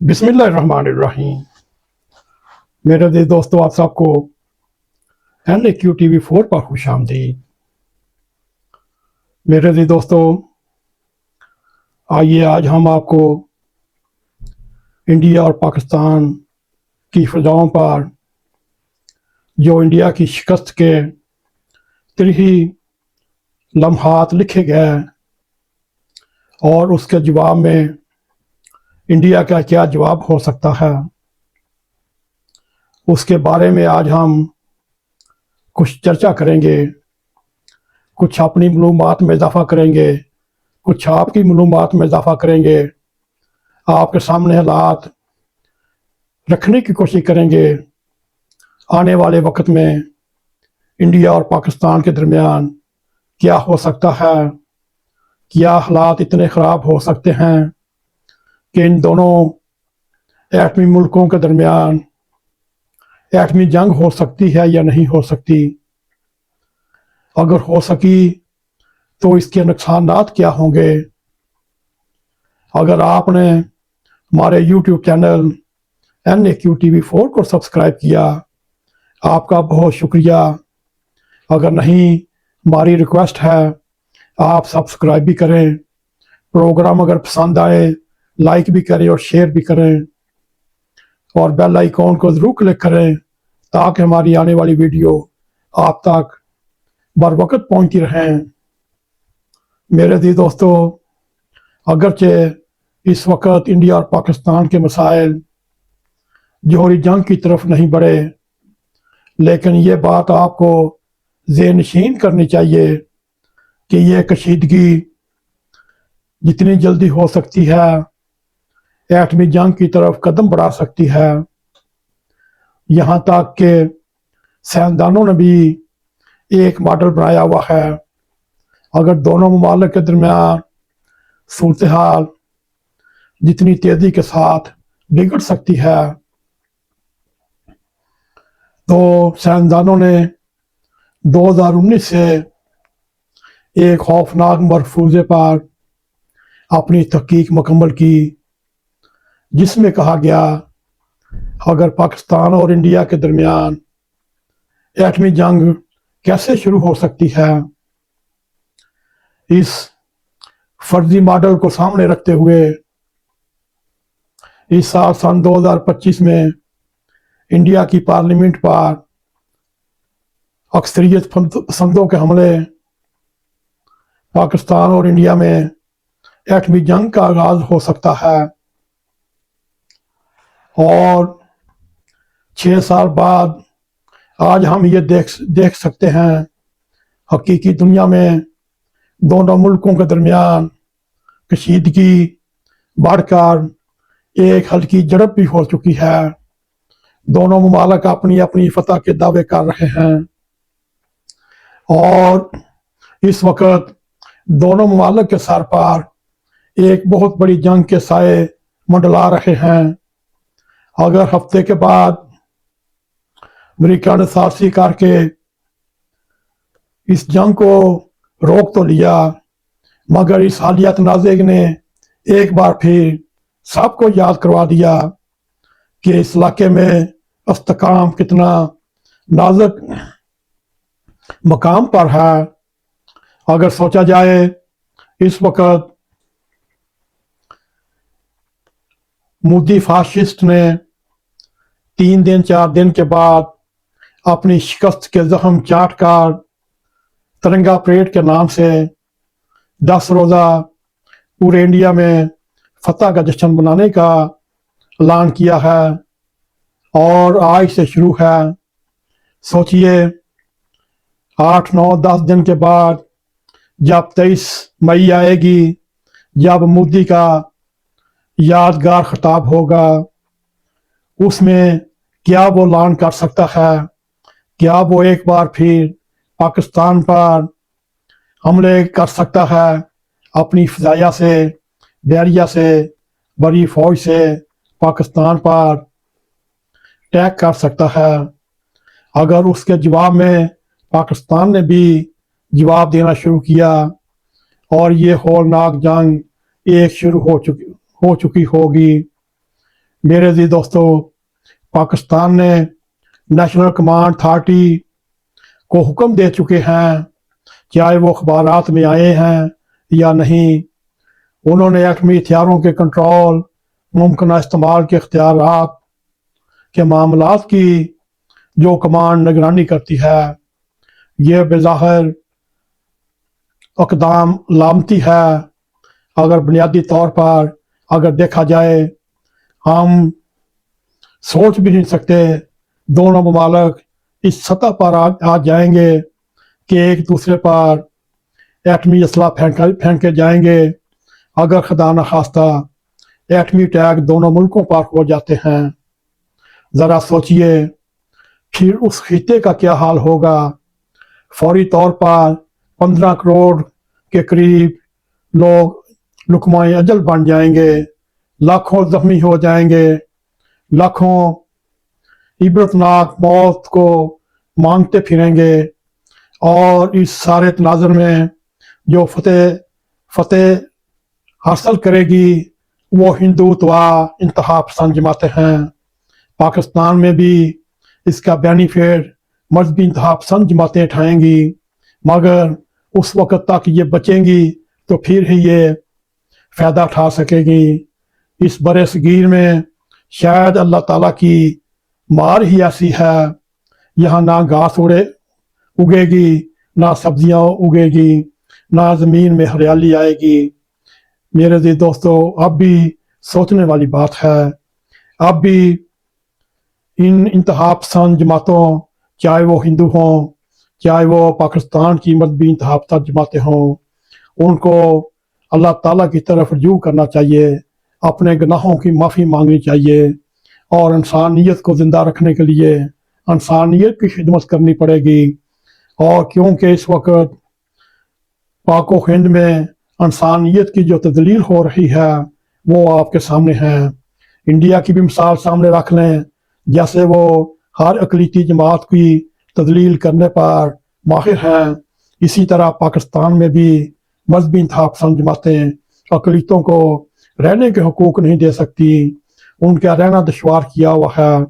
बिस्मिल्लाहिर्रहमानिर्रहीम। मेरे अज़ीज़ दोस्तों, आप सबको NAQ TV4 पर खुश आमदीद। मेरे अज़ीज़ दोस्तों, आइए आज हम आपको इंडिया और पाकिस्तान की फ़िज़ाओं पर जो इंडिया की शिकस्त के तिरही लम्हात लिखे गए और उसके जवाब में इंडिया का क्या जवाब हो सकता है, उसके बारे में आज हम कुछ चर्चा करेंगे। कुछ अपनी मालूमात में इजाफ़ा करेंगे, कुछ आपकी मालूमात में इजाफ़ा करेंगे, आपके सामने हालात रखने की कोशिश करेंगे। आने वाले वक्त में इंडिया और पाकिस्तान के दरमियान क्या हो सकता है, क्या हालात इतने ख़राब हो सकते हैं कि इन दोनों एटमी मुल्कों के दरमियान एटमी जंग हो सकती है या नहीं हो सकती। अगर हो सकी तो इसके नुकसानात क्या होंगे। अगर आपने हमारे YouTube चैनल NAQ TV4 को सब्सक्राइब किया, आपका बहुत शुक्रिया। अगर नहीं, हमारी रिक्वेस्ट है आप सब्सक्राइब भी करें, प्रोग्राम अगर पसंद आए लाइक भी करें और शेयर भी करें, और बेल आइकॉन को ज़रूर क्लिक करें ताकि हमारी आने वाली वीडियो आप तक बर वक्त पहुँचती रहें। मेरे अज़ीज़ दोस्तों, अगरचे इस वक्त इंडिया और पाकिस्तान के मसाइल जौहरी जंग की तरफ नहीं बढ़े, लेकिन ये बात आपको ज़हन-नशीन करनी चाहिए कि ये कशीदगी जितनी जल्दी हो सकती है एटमी जंग की तरफ कदम बढ़ा सकती है। यहाँ तक कि साइंसदानों ने भी एक मॉडल बनाया हुआ है। अगर दोनों ममालिक के दरमियान सूरत हाल जितनी तेज़ी के साथ बिगड़ सकती है, तो साइंसदानों ने 2019 से एक खौफनाक मरफूज़े पर अपनी तहकीक मुकम्मल की, जिसमें कहा गया अगर पाकिस्तान और इंडिया के दरमियान एटमी जंग कैसे शुरू हो सकती है। इस फर्जी मॉडल को सामने रखते हुए इस साल सन 2025 में इंडिया की पार्लियामेंट पर अक्सरियत पसंदों के हमले, पाकिस्तान और इंडिया में एटमी जंग का आगाज हो सकता है। और 6 साल बाद आज हम ये देख सकते हैं हकीकी दुनिया में दोनों मुल्कों के दरमियान कशीदगी बढ़कर एक हल्की झड़प भी हो चुकी है। दोनों ममालिक अपनी अपनी फतह के दावे कर रहे हैं और इस वक्त दोनों ममालिक के सर पर एक बहुत बड़ी जंग के साए मंडला रहे हैं। अगर हफ्ते के बाद अमेरिका ने साजिश करके इस जंग को रोक तो लिया, मगर इस हालिया तनाज़े ने एक बार फिर सबको याद करवा दिया कि इस इलाके में इस्तेकाम कितना नाजुक मकाम पर है। अगर सोचा जाए इस वक्त मोदी फाशिस्ट ने 3 दिन 4 दिन के बाद अपनी शिकस्त के जख्म चाट कर तिरंगा परेड के नाम से 10 रोज़ा पूरे इंडिया में फतह का जश्न मनाने का ऐलान किया है और आज से शुरू है। सोचिए 8, 9, 10 दिन के बाद जब 23 मई आएगी, जब मोदी का यादगार खिताब होगा, उसमें क्या वो ऐलान कर सकता है। क्या वो एक बार फिर पाकिस्तान पर हमले कर सकता है, अपनी फ़िज़ाया से, बहरिया से, बड़ी फ़ौज से पाकिस्तान पर अटैक कर सकता है। अगर उसके जवाब में पाकिस्तान ने भी जवाब देना शुरू किया और ये होलनाक जंग एक शुरू हो चुकी होगी, मेरे अजीज दोस्तों, पाकिस्तान ने नेशनल कमांड अथॉरिटी को हुक्म दे चुके हैं, चाहे वो अखबारात में आए हैं या नहीं। उन्होंने एटमी हथियारों के कंट्रोल, मुमकिन इस्तेमाल के इख्तियारात के मामलात की जो कमांड निगरानी करती है, ये बेज़ाहिर अक़दाम लामती है। अगर बुनियादी तौर पर अगर देखा जाए, हम सोच भी नहीं सकते दोनों ममालिक इस सतह पर आ जाएंगे कि एक दूसरे पर एटमी असला फेंके जाएंगे। अगर खुदा न खास्ता एटमी अटैक दोनों मुल्कों पर हो जाते हैं, ज़रा सोचिए फिर उस खित्ते का क्या हाल होगा। फौरी तौर पर 15 करोड़ के करीब लोग लुकमाए अजल बन जाएंगे, लाखों जख्मी हो जाएंगे, लाखों इबरतनाक मौत को मांगते फिरेंगे। और इस सारे तनाज़र में जो फतेह हासिल करेगी वो हिंदुत्वा इंतहा पसंद जमातें हैं। पाकिस्तान में भी इसका बेनिफिट मजहबी इंतहा पसंद जमातें उठाएंगी, मगर उस वक़्त तक ये बचेंगी तो फिर ही ये फ़ायदा उठा सकेगी। इस बड़े सगीर में शायद अल्लाह ताला की मार ही ऐसी है, यहाँ ना घास उगेगी, ना सब्जियां उगेगी, ना ज़मीन में हरियाली आएगी। मेरे जी दोस्तों, अब भी सोचने वाली बात है। अब भी इन इंतहा पसंद जमातों, चाहे वो हिंदू हों, चाहे वो पाकिस्तान की मजहबी इंतहा पसंद जमातें हों, उनको अल्लाह ताला की तरफ रुजू करना चाहिए, अपने गुनाहों की माफ़ी मांगनी चाहिए और इंसानियत को ज़िंदा रखने के लिए इंसानियत की खिदमत करनी पड़ेगी। और क्योंकि इस वक्त पाक व हिंद में इंसानियत की जो तजलील हो रही है वो आपके सामने है। इंडिया की भी मिसाल सामने रख लें, जैसे वो हर अक़लीती जमात की तजलील करने पर माहिर हैं, इसी तरह पाकिस्तान में भी मजहबी इंतहा पसंद जमातें अक़लीतों को रहने के हकूक़ नहीं दे सकती। उनका रहना दुश्वार किया हुआ है,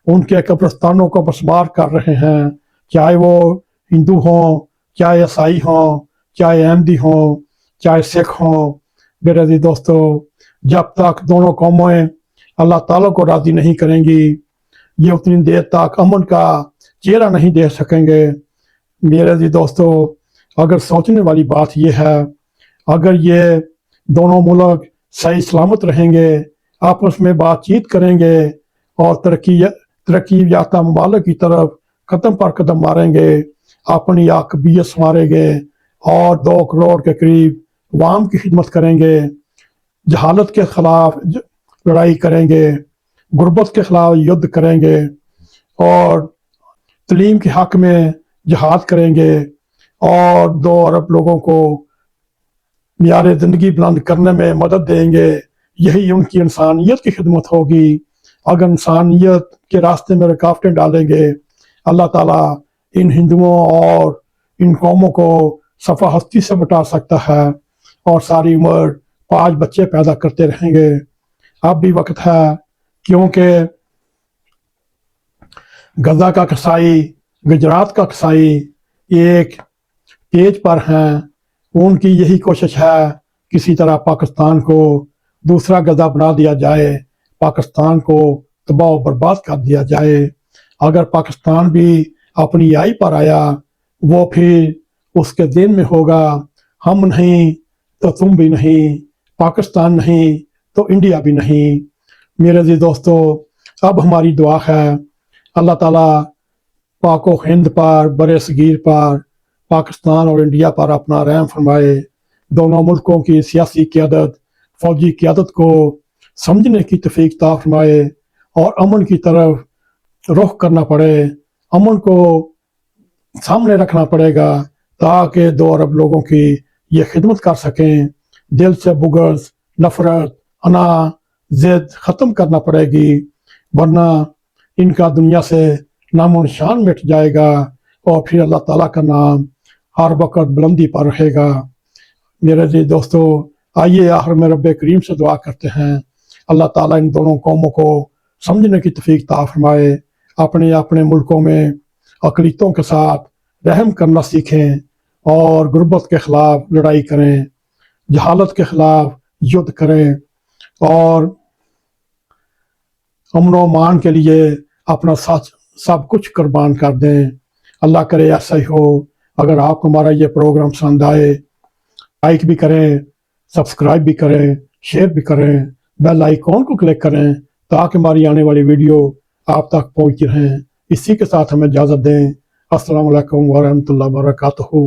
उनके कब्रिस्तानों को बसमार कर रहे हैं, चाहे वो हिंदू हों, चाहे ईसाई हों, चाहे अहमदी हों, चाहे सिख हों। मेरे अज़ीज़ दोस्तों, जब तक दोनों कौमें अल्लाह ताला को राज़ी नहीं करेंगी, ये उतनी देर तक अमन का चेहरा नहीं दे सकेंगे। मेरे अज़ीज़ दोस्तों, अगर सोचने वाली बात यह है, अगर ये दोनों मुल्क सही सलामत रहेंगे, आपस में बातचीत करेंगे और तरक्की याफ्ता ममालिक की तरफ कदम पर कदम मारेंगे, अपनी आकबियत संवारेंगे और 2 करोड़ के करीब अवाम की खिदमत करेंगे, जहालत के खिलाफ लड़ाई करेंगे, गुर्बत के खिलाफ युद्ध करेंगे और तलीम के हक में जहाद करेंगे और 2 अरब लोगों को मियार ज़िंदगी बुलंद करने में मदद देंगे। यही उनकी इंसानियत की खिदमत होगी। अगर इंसानियत के रास्ते में रुकावटें डालेंगे, अल्लाह ताला इन हिंदुओं और इन कौमों को सफ़ा हस्ती से मिटा सकता है और सारी उम्र 5 बच्चे पैदा करते रहेंगे। अब भी वक्त है, क्योंकि गजा का कसाई, गुजरात का कसाई एक पेज पर हैं। उनकी यही कोशिश है किसी तरह पाकिस्तान को दूसरा गजा बना दिया जाए, पाकिस्तान को तबाह बर्बाद कर दिया जाए। अगर पाकिस्तान भी अपनी आई पर आया, वो फिर उसके दिन में होगा, हम नहीं तो तुम भी नहीं, पाकिस्तान नहीं तो इंडिया भी नहीं। मेरे जी दोस्तों, अब हमारी दुआ है अल्लाह ताला पाक व हिंद पर, बड़े सगीर पर, पाकिस्तान और इंडिया पर अपना रहम फरमाए। दोनों मुल्कों की सियासी क़यादत, फौजी क़यादत को समझने की तौफीक अता फरमाए और अमन की तरफ रुख करना पड़े। अमन को सामने रखना पड़ेगा ताकि 2 अरब लोगों की ये खिदमत कर सकें। दिल से बुग़्ज़, नफ़रत, अना, ज़िद ख़त्म करना पड़ेगी, वरना इनका दुनिया से नामो निशान मिट जाएगा और फिर अल्लाह ताला का नाम हर वक्त बुलंदी पर रहेगा। मेरे जी दोस्तों, आइए आखिर में रब्बे करीम से दुआ करते हैं, अल्लाह ताला इन दोनों कौमों को समझने की तौफीक अता फरमाए, अपने अपने मुल्कों में अक़लियतों के साथ रहम करना सीखें और गुर्बत के ख़िलाफ़ लड़ाई करें, जहालत के ख़िलाफ़ युद्ध करें और अमन व अमान के लिए अपना सब कुछ कुर्बान कर दें। अल्लाह करे ऐसा ही हो। अगर आपको हमारा ये प्रोग्राम पसंद आए, लाइक भी करें, सब्सक्राइब भी करें, शेयर भी करें, बेल आइकॉन को क्लिक करें ताकि हमारी आने वाली वीडियो आप तक पहुंचती रहें। इसी के साथ हमें इजाज़त दें। अस्सलामु अलैकुम व रहमतुल्लाहि व बरकातुहू।